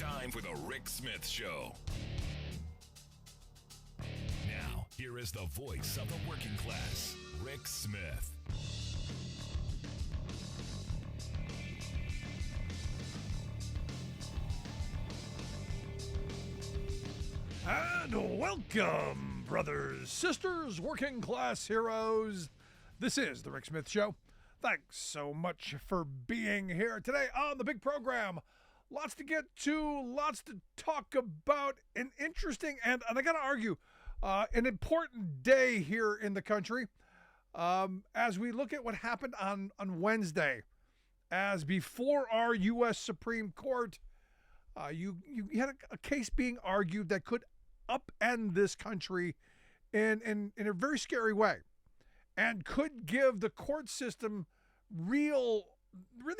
time for the Rick Smith Show. Now, here is the voice of the working class, Rick Smith. And welcome, brothers, sisters, working class heroes. This is the Rick Smith Show. Thanks so much for being here today on the big program. Lots to get to, lots to talk about, an interesting and I got to argue, an important day here in the country as we look at what happened on Wednesday. As before our U.S. Supreme Court, you had a case being argued that could upend this country in a very scary way and could give the court system really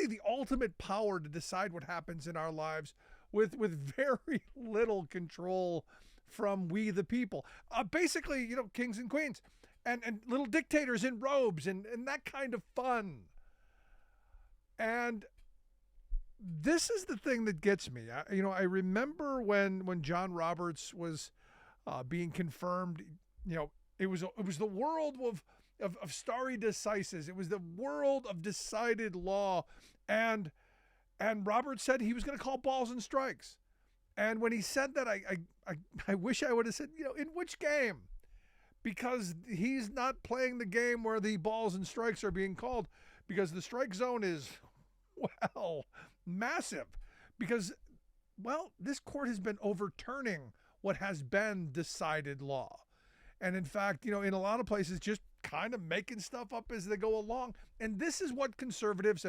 the ultimate power to decide what happens in our lives with very little control from we the people. Basically, kings and queens and little dictators in robes and that kind of fun. And this is the thing that gets me. I remember when John Roberts was being confirmed. It was the world of stare decisis. It was the world of decided law, and Roberts said he was going to call balls and strikes. And when he said that, I wish I would have said, in which game? Because he's not playing the game where the balls and strikes are being called, because the strike zone is, massive. Because, this court has been overturning what has been decided law. And in fact, in a lot of places, just kind of making stuff up as they go along. And this is what conservatives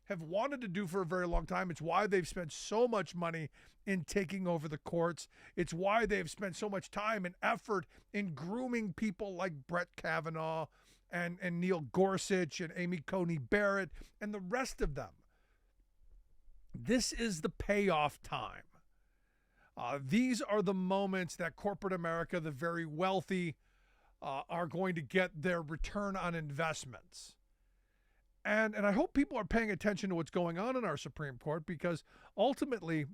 have wanted to do for a very long time. It's why they've spent so much money in taking over the courts. It's why they've spent so much time and effort in grooming people like Brett Kavanaugh and Neil Gorsuch and Amy Coney Barrett and the rest of them. This is the payoff time. These are the moments that corporate America, the very wealthy, are going to get their return on investments. And I hope people are paying attention to what's going on in our Supreme Court, because ultimately,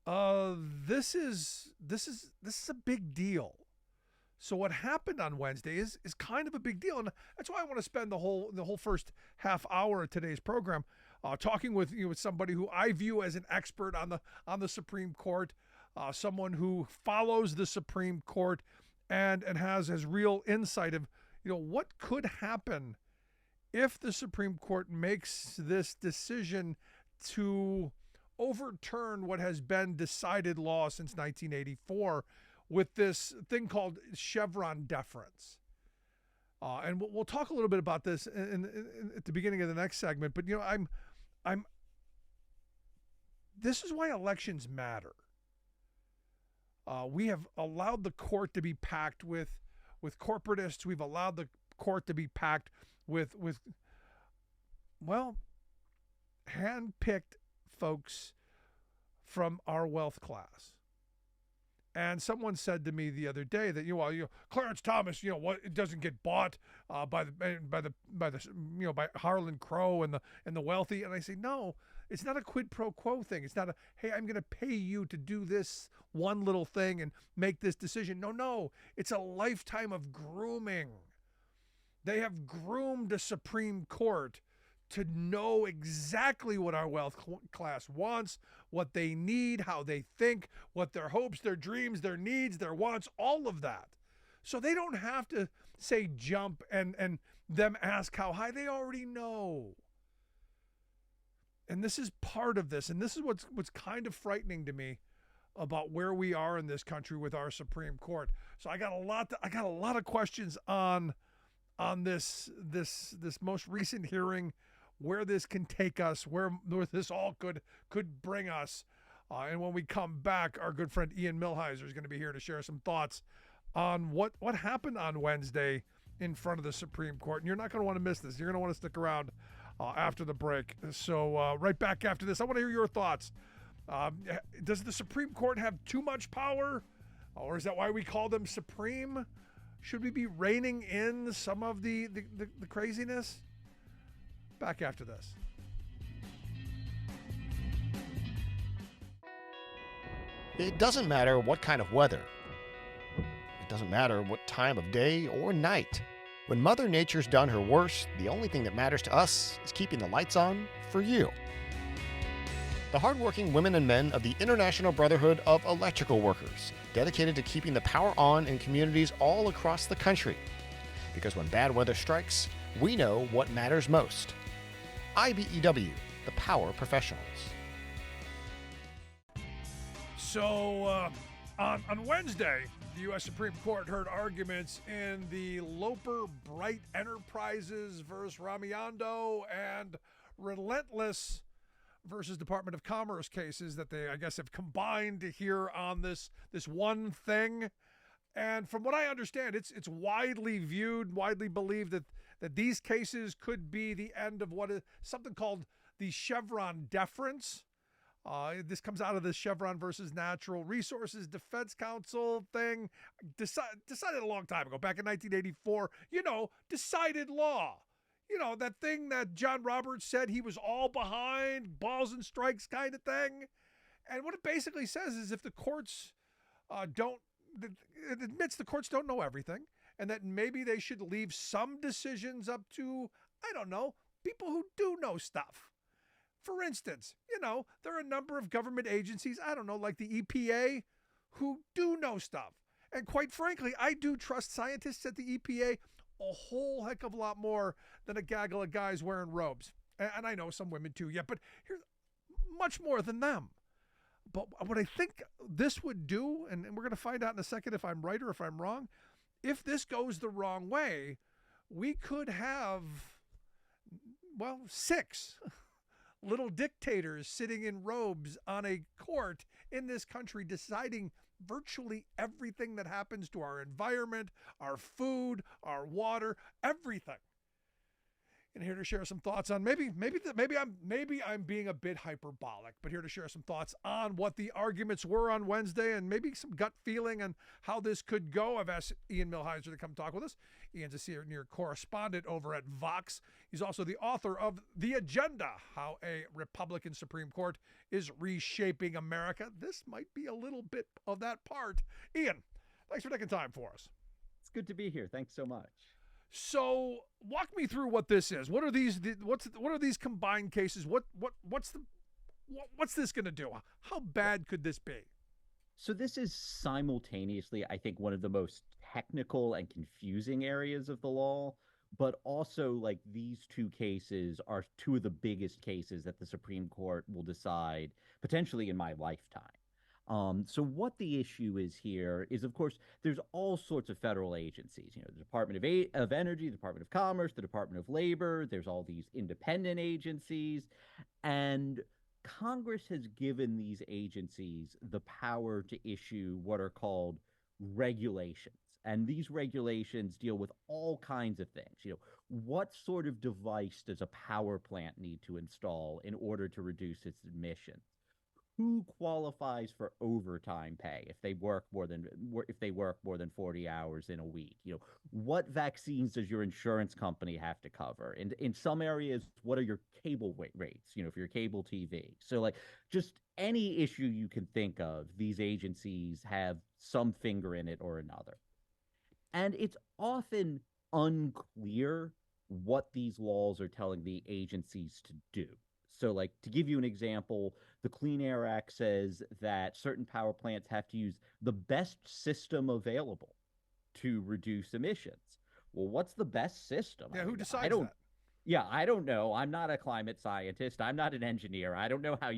this is a big deal. So what happened on Wednesday is kind of a big deal, and that's why I want to spend the whole first half hour of today's program talking with somebody who I view as an expert on the Supreme Court, someone who follows the Supreme Court and has real insight of what could happen if the Supreme Court makes this decision to overturn what has been decided law since 1984. With this thing called Chevron deference. And we'll talk a little bit about this at the beginning of the next segment. But, this is why elections matter. We have allowed the court to be packed with corporatists. We've allowed the court to be packed with hand-picked folks from our wealth class. And someone said to me the other day that Clarence Thomas, it doesn't get bought by Harlan Crow and the wealthy. And I say, no, it's not a quid pro quo thing. It's not hey, I'm going to pay you to do this one little thing and make this decision. No, it's a lifetime of grooming. They have groomed the Supreme Court to know exactly what our wealth class wants, what they need, how they think, what their hopes, their dreams, their needs, their wants, all of that. So they don't have to say jump and them ask how high. They already know. And this is part of this. And this is what's kind of frightening to me about where we are in this country with our Supreme Court. So I got a lot of questions on this most recent hearing, where this can take us, where this all could bring us. And when we come back, our good friend Ian Millhiser is going to be here to share some thoughts on what happened on Wednesday in front of the Supreme Court. And you're not going to want to miss this. You're going to want to stick around after the break. So right back after this, I want to hear your thoughts. Does the Supreme Court have too much power? Or is that why we call them supreme? Should we be reining in some of the craziness? Back after this. It doesn't matter what kind of weather. It doesn't matter what time of day or night. When Mother Nature's done her worst, the only thing that matters to us is keeping the lights on for you. The hardworking women and men of the International Brotherhood of Electrical Workers, dedicated to keeping the power on in communities all across the country. Because when bad weather strikes, we know what matters most. IBEW, the power professionals. So, on Wednesday, the U.S. Supreme Court heard arguments in the Loper Bright Enterprises versus Ramiando and Relentless versus Department of Commerce cases that they, I guess, have combined to hear on this one thing. And from what I understand, it's widely viewed, widely believed that these cases could be the end of what is something called the Chevron deference. This comes out of the Chevron versus Natural Resources Defense Council thing, decided a long time ago, back in 1984, decided law. That thing that John Roberts said he was all behind, balls and strikes kind of thing. And what it basically says is if the courts it admits the courts don't know everything, and that maybe they should leave some decisions up to, I don't know, people who do know stuff. For instance, there are a number of government agencies, I don't know, like the EPA, who do know stuff. And quite frankly, I do trust scientists at the EPA a whole heck of a lot more than a gaggle of guys wearing robes. And I know some women too, but here's much more than them. But what I think this would do, and we're going to find out in a second if I'm right or if I'm wrong, if this goes the wrong way, we could have, 6 little dictators sitting in robes on a court in this country deciding virtually everything that happens to our environment, our food, our water, everything. And here to share some thoughts on maybe I'm being a bit hyperbolic, but here to share some thoughts on what the arguments were on Wednesday and maybe some gut feeling on how this could go. I've asked Ian Millhiser to come talk with us. Ian's a senior correspondent over at Vox. He's also the author of The Agenda, How a Republican Supreme Court is Reshaping America. This might be a little bit of that part. Ian, thanks for taking time for us. It's good to be here. Thanks so much. So, walk me through what this is. What are these? What are these combined cases? What's this going to do? How bad could this be? So this is simultaneously, I think, one of the most technical and confusing areas of the law, but also like these two cases are two of the biggest cases that the Supreme Court will decide potentially in my lifetime. So what the issue is here is, of course, there's all sorts of federal agencies, the Department of Energy, the Department of Commerce, the Department of Labor, there's all these independent agencies, and Congress has given these agencies the power to issue what are called regulations. And these regulations deal with all kinds of things. What sort of device does a power plant need to install in order to reduce its emissions? Who qualifies for overtime pay if they work more than 40 hours in a week? What vaccines does your insurance company have to cover? And in some areas, what are your cable rates? For your cable TV. So just any issue you can think of, these agencies have some finger in it or another. And it's often unclear what these laws are telling the agencies to do. So to give you an example, the Clean Air Act says that certain power plants have to use the best system available to reduce emissions. Well, what's the best system? Yeah, who decides that? Yeah, I don't know. I'm not a climate scientist. I'm not an engineer. I don't know how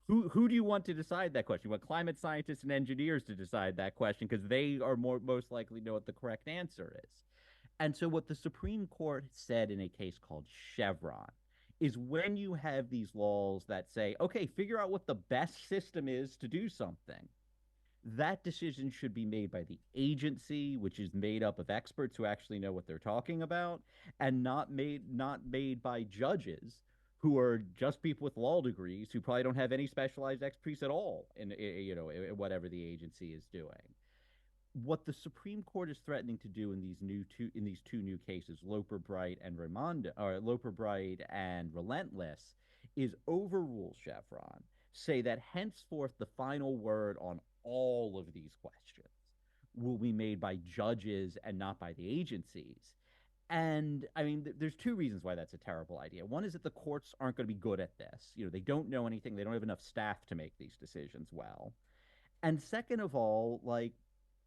who do you want to decide that question? You want climate scientists and engineers to decide that question because they are most likely know what the correct answer is. And so what the Supreme Court said in a case called Chevron is when you have these laws that say, okay, figure out what the best system is to do something, that decision should be made by the agency, which is made up of experts who actually know what they're talking about, and not made by judges who are just people with law degrees who probably don't have any specialized expertise at all in whatever the agency is doing. What the Supreme Court is threatening to do in these two new cases, Loper Bright and Relentless, is overrule Chevron, say that henceforth the final word on all of these questions will be made by judges and not by the agencies. And I mean, there's two reasons why that's a terrible idea. One is that the courts aren't going to be good at this. They don't know anything. They don't have enough staff to make these decisions well. And second of all, like,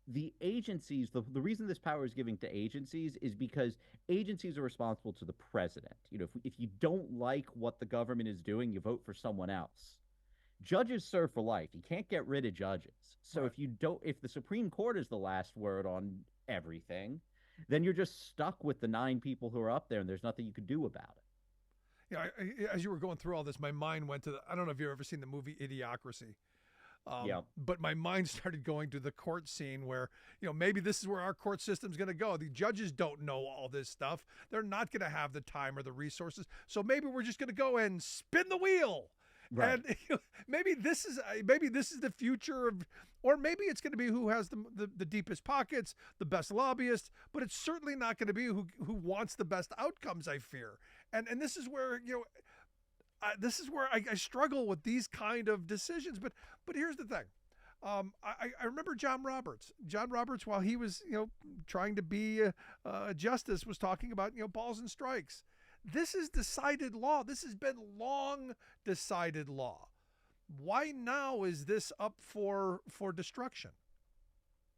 the agencies, the reason this power is given to agencies is because agencies are responsible to the president. If you don't like what the government is doing, you vote for someone else. Judges serve for life. You can't get rid of judges. So Right. if the Supreme Court is the last word on everything, then you're just stuck with the 9 people who are up there, and there's nothing you can do about it. Yeah, as you were going through all this, my mind went to I don't know if you've ever seen the movie Idiocracy. Yeah. But my mind started going to the court scene where, maybe this is where our court system's going to go. The judges don't know all this stuff. They're not going to have the time or the resources. So maybe we're just going to go and spin the wheel. Right. And maybe this is the future of, or maybe it's going to be who has the deepest pockets, the best lobbyists, but it's certainly not going to be who wants the best outcomes, I fear. And this is where, I struggle with these kind of decisions. But here's the thing. I remember John Roberts. John Roberts, while he was trying to be a justice, was talking about balls and strikes. This is decided law. This has been long decided law. Why now is this up for destruction?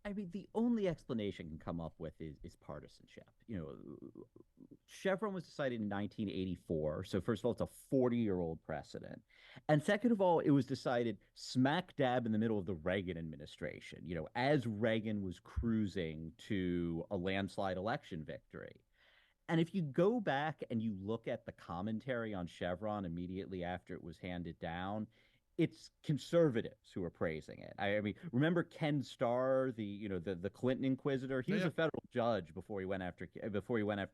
I mean, the only explanation can come up with is partisanship. Chevron was decided in 1984. So first of all, it's a 40-year-old precedent. And second of all, it was decided smack dab in the middle of the Reagan administration, as Reagan was cruising to a landslide election victory. And if you go back and you look at the commentary on Chevron immediately after it was handed down, it's conservatives who are praising it. I mean, remember Ken Starr, the Clinton inquisitor? He was a federal judge before he went after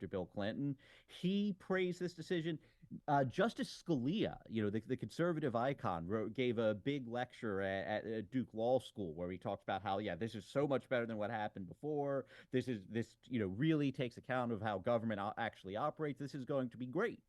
Bill Clinton. He praised this decision. Justice Scalia, the conservative icon, gave a big lecture at Duke Law School where he talked about how, this is so much better than what happened before. This really takes account of how government actually operates. This is going to be great.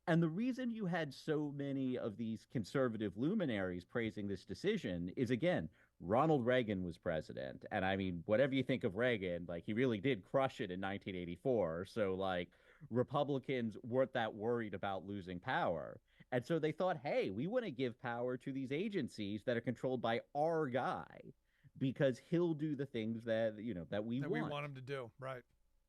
And the reason you had so many of these conservative luminaries praising this decision is, again, Ronald Reagan was president. And I mean, whatever you think of Reagan, like, he really did crush it in 1984. So, like, Republicans weren't that worried about losing power. And so they thought, hey, we want to give power to these agencies that are controlled by our guy because he'll do the things that we want him to do. Right.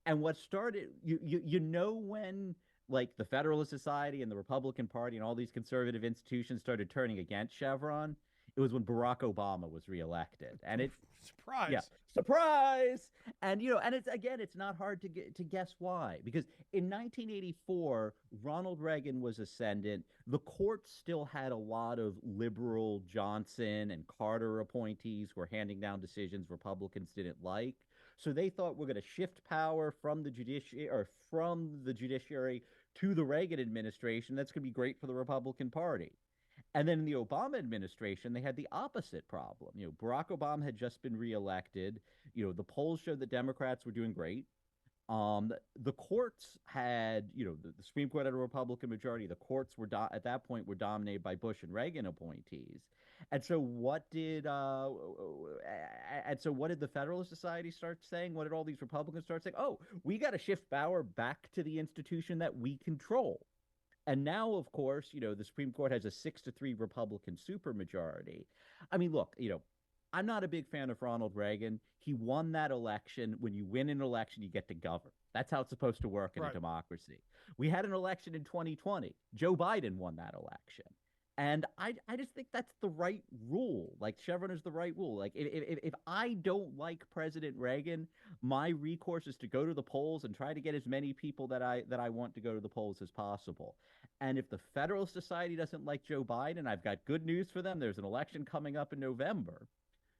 And what started, when, like, the Federalist Society and the Republican Party and all these conservative institutions started turning against Chevron, it was when Barack Obama was reelected. And it surprise. Yeah, surprise. And it's not hard to guess why, because in 1984, Ronald Reagan was ascendant. The courts still had a lot of liberal Johnson and Carter appointees who were handing down decisions Republicans didn't like. So they thought, we're going to shift power from the judiciary to the Reagan administration. That's going to be great for the Republican Party. And then in the Obama administration, they had the opposite problem. Barack Obama had just been reelected. The polls showed that Democrats were doing great. The courts had, the Supreme Court had a Republican majority. The courts were at that point were dominated by Bush and Reagan appointees. And so what did the Federalist Society start saying? What did all these Republicans start saying? Oh, we got to shift power back to the institution that we control. And now, of course, the Supreme Court has a 6-3 Republican supermajority. I mean, look, I'm not a big fan of Ronald Reagan. He won that election. When you win an election, you get to govern. That's how it's supposed to work in a democracy. We had an election in 2020. Joe Biden won that election. And I just think that's the right rule. Like, Chevron is the right rule. Like, if I don't like President Reagan, my recourse is to go to the polls and try to get as many people that I want to go to the polls as possible. And if the Federalist Society doesn't like Joe Biden, I've got good news for them. There's an election coming up in November.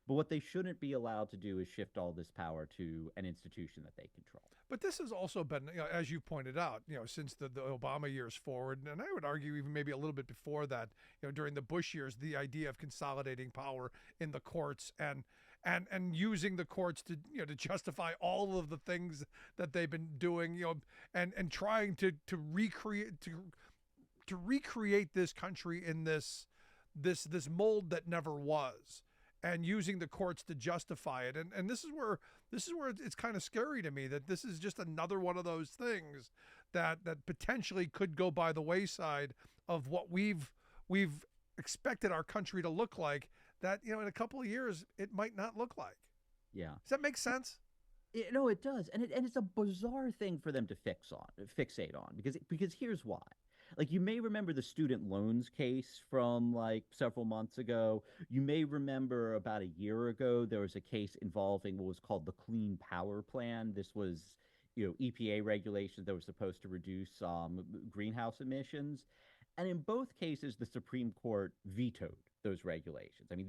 But what they shouldn't be allowed to do is shift all this power to an institution that they control. But this has also been, as you pointed out, since the Obama years forward, and I would argue even maybe a little bit before that, during the Bush years, the idea of consolidating power in the courts and using the courts to to justify all of the things that they've been doing, and trying to recreate this country in this this mold that never was, and using the courts to justify it. And this is where it's kind of scary to me that this is just another one of those things that potentially could go by the wayside of what we've expected our country to look like, that in a couple of years it might not look like. Yeah. Does that make sense? No, it does, and it's a bizarre thing for them to fixate on, because here's why. Like, you may remember the student loans case from like several months ago. You may remember about a year ago there was a case involving what was called the Clean Power Plan. This was, EPA regulations that were supposed to reduce greenhouse emissions. And in both cases, the Supreme Court vetoed those regulations. I mean,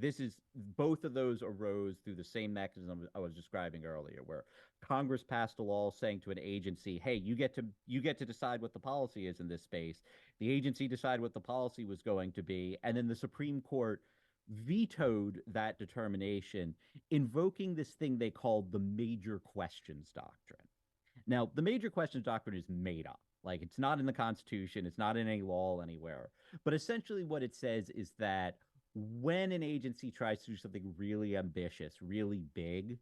both of those arose through the same mechanism I was describing earlier, where Congress passed a law saying to an agency, "Hey, you get to decide what the policy is in this space." The agency decided what the policy was going to be, and then the Supreme Court vetoed that determination, invoking this thing they called the major questions doctrine. Now, the major questions doctrine is made up. Like, it's not in the Constitution. It's not in any law anywhere. But essentially what it says is that when an agency tries to do something really ambitious, really big,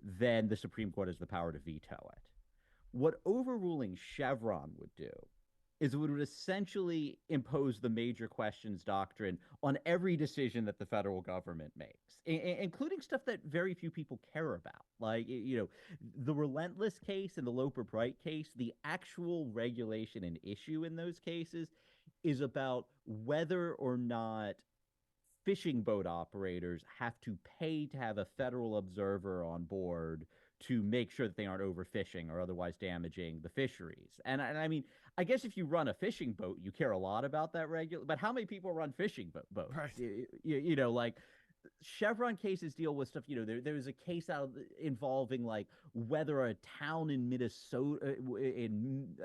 then the Supreme Court has the power to veto it. What overruling Chevron would do is it would essentially impose the major questions doctrine on every decision that the federal government makes, including stuff that very few people care about. Like, the Relentless case and the Loper Bright case, the actual regulation and issue in those cases is about whether or not fishing boat operators have to pay to have a federal observer on board to make sure that they aren't overfishing or otherwise damaging the fisheries. And I mean, I guess if you run a fishing boat, you care a lot about that but how many people run fishing boats? Right. Like, Chevron cases deal with stuff. There was a case involving like whether a town in Minnesota,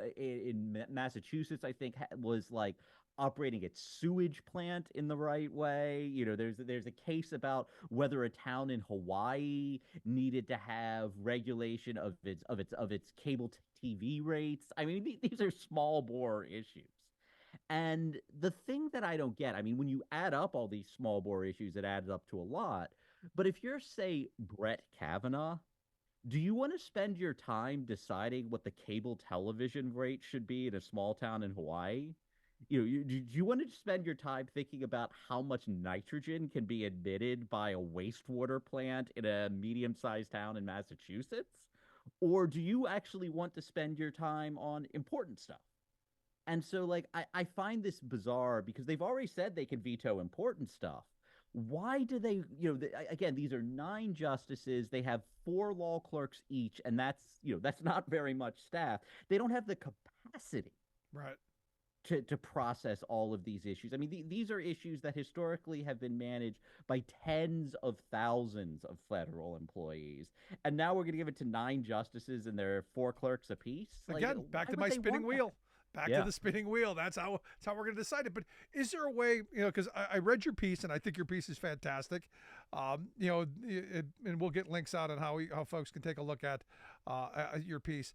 in Massachusetts, I think, was like operating its sewage plant in the right way. There's a case about whether a town in Hawaii needed to have regulation of its cable TV rates. I mean, these are small bore issues. And the thing that I don't get, I mean, when you add up all these small bore issues, it adds up to a lot. But if you're, say, Brett Kavanaugh, do you want to spend your time deciding what the cable television rate should be in a small town in Hawaii? Do you want to spend your time thinking about how much nitrogen can be emitted by a wastewater plant in a medium-sized town in Massachusetts? Or do you actually want to spend your time on important stuff? And so, like, I find this bizarre because they've already said they can veto important stuff. Why do they, again, these are 9 justices. They have 4 law clerks each, and that's not very much staff. They don't have the capacity. Right. To process all of these issues. I mean, these are issues that historically have been managed by tens of thousands of federal employees. And now we're going to give it to 9 justices and their 4 clerks apiece. Again, back to my spinning wheel. Back to the spinning wheel. That's how we're going to decide it. But is there a way, because I read your piece, and I think your piece is fantastic. And we'll get links out on how folks can take a look at your piece.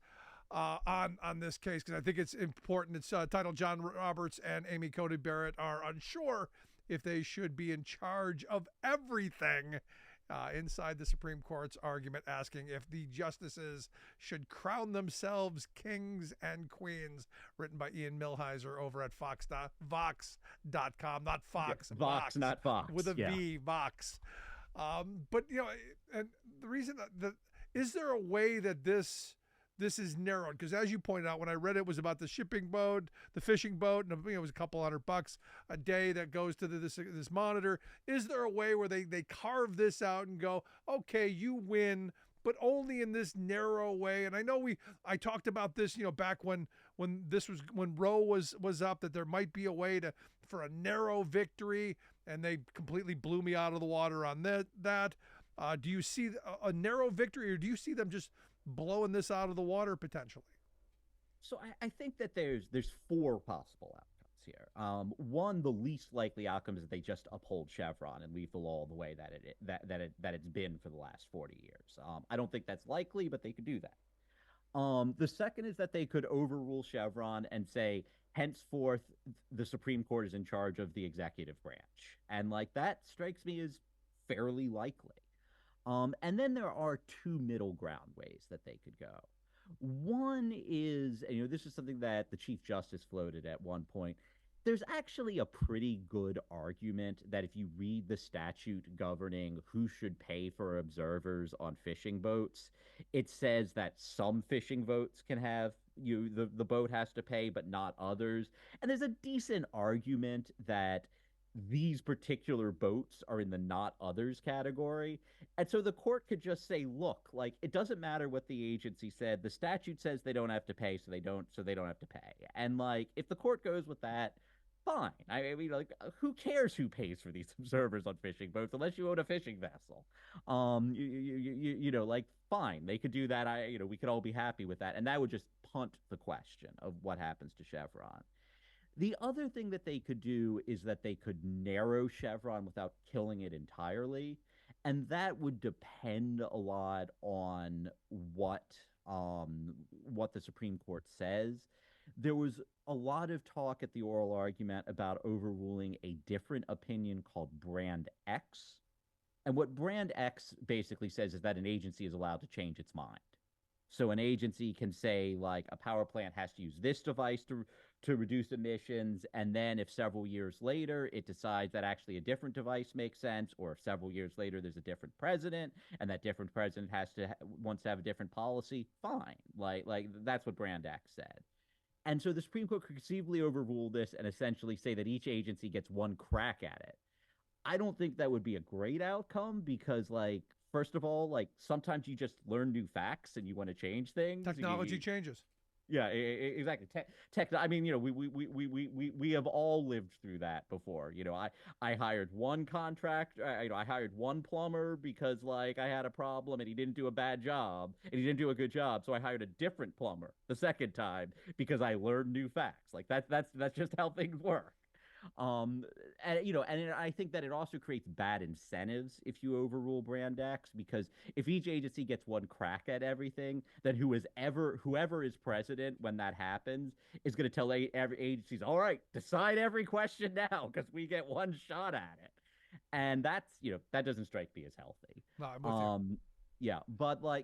On this case, because I think it's important. It's titled "John Roberts and Amy Coney Barrett are unsure if they should be in charge of everything," inside the Supreme Court's argument, asking if the justices should crown themselves kings and queens. Written by Ian Millhiser over at Vox.com, not Fox. Vox, not Fox. With a V, Vox. But and the reason that is there a way that this is narrowed, because as you pointed out, when I read it was about the shipping boat, the fishing boat, and it was a couple $100 a day that goes to this monitor. Is there a way where they carve this out and go, okay, you win, but only in this narrow way? And I know I talked about this, back when Roe was up, that there might be a way for a narrow victory, and they completely blew me out of the water on that. Do you see a narrow victory, or do you see them just blowing this out of the water potentially? So I think that there's 4 possible outcomes here. One, the least likely outcome is that they just uphold Chevron and leave the law the way that it's been for the last 40 years. I don't think that's likely, but they could do that. The second is that they could overrule Chevron and say, henceforth, the Supreme Court is in charge of the executive branch. And like that strikes me as fairly likely. And then there are two middle ground ways that they could go. One is, this is something that the Chief Justice floated at one point. There's actually a pretty good argument that if you read the statute governing who should pay for observers on fishing boats, it says that some fishing boats can have the boat has to pay, but not others. And there's a decent argument that these particular boats are in the not others category. And so the court could just say, look, like, it doesn't matter what the agency said. The statute says they don't have to pay, so they don't have to pay. And like, if the court goes with that, fine. I mean, like, who cares who pays for these observers on fishing boats unless you own a fishing vessel? Like, fine, they could do that. We could all be happy with that, and that would just punt the question of what happens to Chevron. The other thing that they could do is that they could narrow Chevron without killing it entirely, and that would depend a lot on what the Supreme Court says. There was a lot of talk at the oral argument about overruling a different opinion called Brand X. And what Brand X basically says is that an agency is allowed to change its mind. So an agency can say, like, a power plant has to use this device to reduce emissions, and then if several years later it decides that actually a different device makes sense, or if several years later there's a different president, and that different president wants to have a different policy, fine. Like that's what Brand X said. And so the Supreme Court could conceivably overrule this and essentially say that each agency gets one crack at it. I don't think that would be a great outcome because, like, first of all, like, sometimes you just learn new facts and you want to change things. Technology changes. Yeah, exactly. I mean, we have all lived through that before. I hired one I hired one plumber because, like, I had a problem and he didn't do a bad job and he didn't do a good job, so I hired a different plumber the second time because I learned new facts. Like that's just how things work. And I think that it also creates bad incentives if you overrule Brand X, because if each agency gets one crack at everything, then whoever is president when that happens is going to tell every agencies, all right, decide every question now because we get one shot at it. And that's, that doesn't strike me as healthy. No, I'm with you. Yeah, but my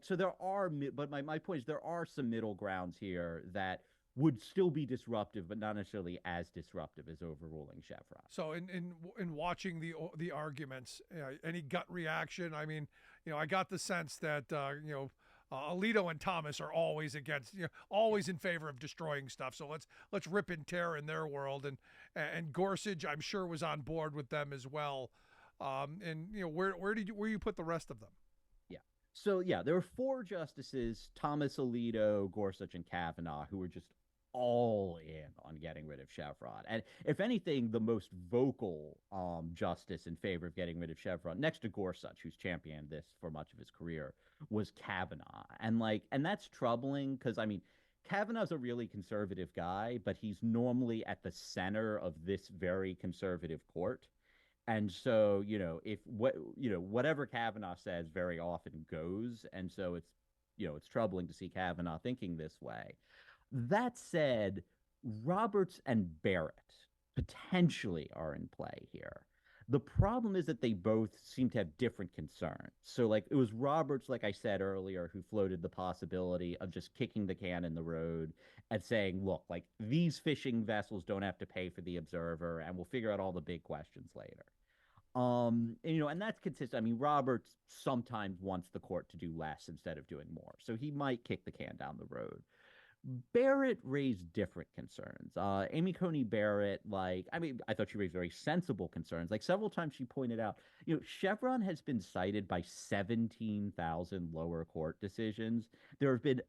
point is there are some middle grounds here that would still be disruptive, but not necessarily as disruptive as overruling Chevron. So in watching the arguments, any gut reaction? I mean, I got the sense that Alito and Thomas are always always in favor of destroying stuff. So let's rip and tear in their world, and Gorsuch, I'm sure, was on board with them as well. Where you put the rest of them? Yeah. So yeah, there were four justices: Thomas, Alito, Gorsuch, and Kavanaugh, who were just all in on getting rid of Chevron. And if anything, the most vocal justice in favor of getting rid of Chevron, next to Gorsuch, who's championed this for much of his career, was Kavanaugh. And that's troubling because, I mean, Kavanaugh's a really conservative guy, but he's normally at the center of this very conservative court. And so, whatever Kavanaugh says very often goes. And so it's troubling to see Kavanaugh thinking this way. That said, Roberts and Barrett potentially are in play here. The problem is that they both seem to have different concerns. So, like, it was Roberts, like I said earlier, who floated the possibility of just kicking the can in the road and saying, look, like, these fishing vessels don't have to pay for the observer, and we'll figure out all the big questions later. And that's consistent. I mean, Roberts sometimes wants the court to do less instead of doing more. So he might kick the can down the road. Barrett raised different concerns. Amy Coney Barrett, I thought she raised very sensible concerns. Like, several times she pointed out, Chevron has been cited by 17,000 lower court decisions. There have been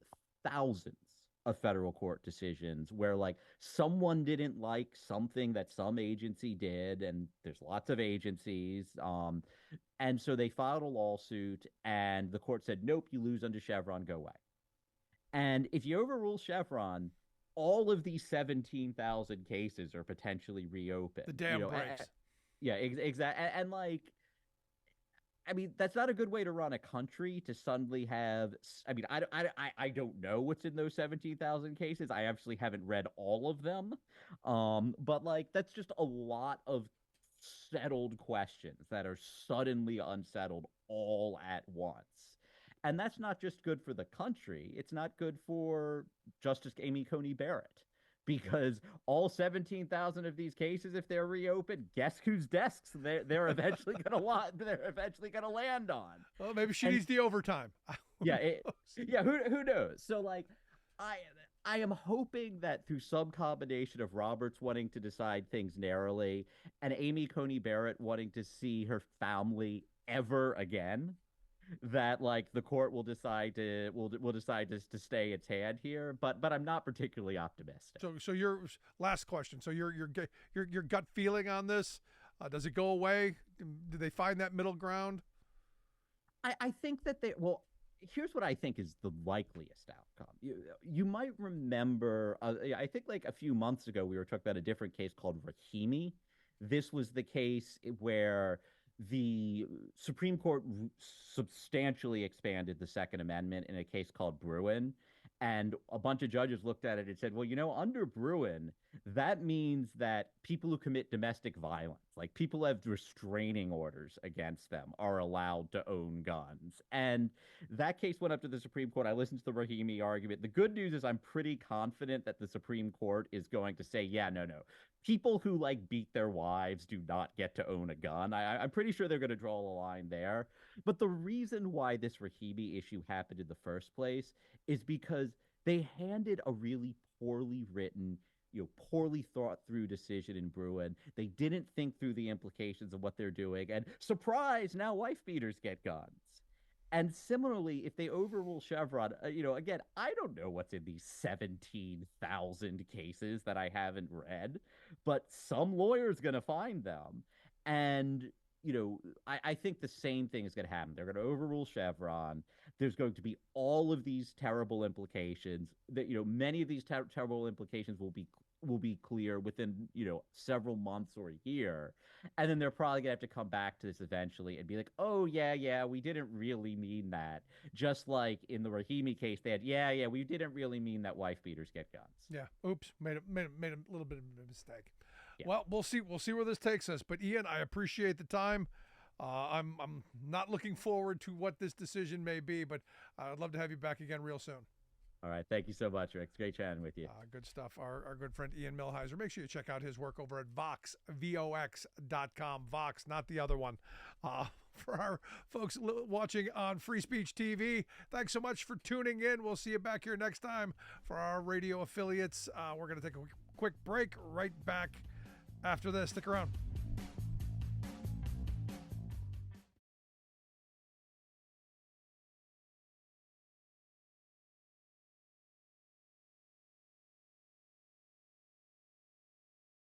thousands of federal court decisions where, like, someone didn't like something that some agency did, and there's lots of agencies. And so they filed a lawsuit, and the court said, nope, you lose under Chevron, go away. And if you overrule Chevron, all of these 17,000 cases are potentially reopened. The dam breaks. Yeah, exactly. And like, I mean, that's not a good way to run a country, to suddenly have. I mean, I don't know what's in those 17,000 cases. I actually haven't read all of them. But like, that's just a lot of settled questions that are suddenly unsettled all at once. And that's not just good for the country. It's not good for Justice Amy Coney Barrett, because all 17,000 of these cases, if they're reopened, guess whose desks they're eventually going to land on. Well, maybe she needs the overtime. Yeah, who knows? So like, I am hoping that through some combination of Roberts wanting to decide things narrowly and Amy Coney Barrett wanting to see her family ever again, that like the court will decide to stay its hand here, but I'm not particularly optimistic. So your last question. So your gut feeling on this, does it go away? Do they find that middle ground? I think that here's what I think is the likeliest outcome. You might remember, I think like a few months ago, we were talking about a different case called Rahimi. This was the case where the Supreme Court substantially expanded the Second Amendment in a case called Bruin. And a bunch of judges looked at it and said, well, under Bruin, that means that people who commit domestic violence, like people who have restraining orders against them, are allowed to own guns. And that case went up to the Supreme Court. I listened to the Rahimi argument. The good news is I'm pretty confident that the Supreme Court is going to say, yeah, no. People who like beat their wives do not get to own a gun. I'm pretty sure they're going to draw a line there. But the reason why this Rahimi issue happened in the first place is because they handed a really poorly written, poorly thought through decision in Bruin. They didn't think through the implications of what they're doing. And surprise, now wife beaters get guns. And similarly, if they overrule Chevron, again, I don't know what's in these 17,000 cases that I haven't read, but some lawyer's going to find them. And, I think the same thing is going to happen. They're going to overrule Chevron. There's going to be all of these terrible implications that, many of these terrible implications will be clear within, several months or a year. And then they're probably gonna have to come back to this eventually and be like, oh yeah, we didn't really mean that. Just like in the Rahimi case, they had, we didn't really mean that wife beaters get guns. Yeah. Oops. Made a little bit of a mistake. Yeah. Well, we'll see where this takes us. But Ian, I appreciate the time. I'm not looking forward to what this decision may be, but I'd love to have you back again real soon. All right. Thank you so much, Rick. It's great chatting with you. Good stuff. Our good friend Ian Millhiser. Make sure you check out his work over at vox.com. Vox, not the other one. For our folks watching on Free Speech TV, thanks so much for tuning in. We'll see you back here next time for our radio affiliates. We're going to take a quick break right back after this. Stick around.